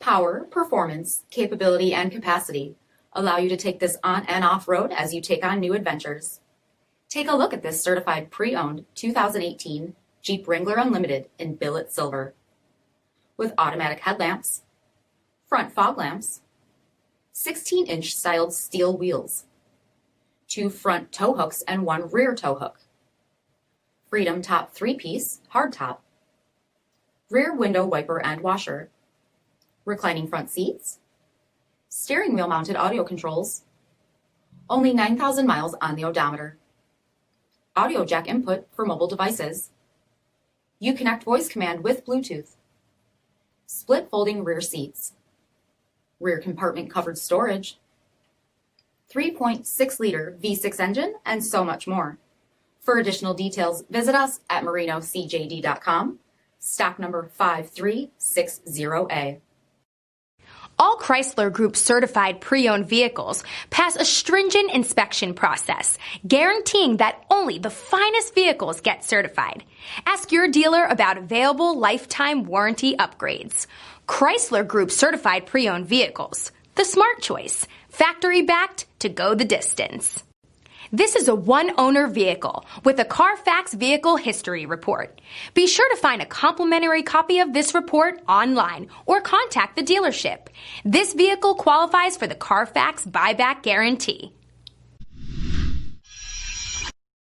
Power, performance, capability, and capacity allow you to take this on and off road as you take on new adventures. Take a look at this certified pre-owned 2018 Jeep Wrangler Unlimited in billet silver. With automatic headlamps, front fog lamps, 16-inch styled steel wheels, 2 front tow hooks and 1 rear tow hook, Freedom top 3-piece hardtop, rear window wiper and washer, reclining front seats, steering wheel mounted audio controls, only 9,000 miles on the odometer, audio jack input for mobile devices, UCONNECT voice command with Bluetooth, split folding rear seats, rear compartment covered storage, 3.6-liter V6 engine, and so much more. For additional details, visit us at marinocjd.com, stock number 5360A. All Chrysler Group certified pre-owned vehicles pass a stringent inspection process, guaranteeing that only the finest vehicles get certified. Ask your dealer about available lifetime warranty upgrades. Chrysler Group certified pre-owned vehicles, the smart choice, factory backed to go the distance. This is a one-owner vehicle with a CARFAX vehicle history report. Be sure to find a complimentary copy of this report online or contact the dealership. This vehicle qualifies for the CARFAX buyback guarantee.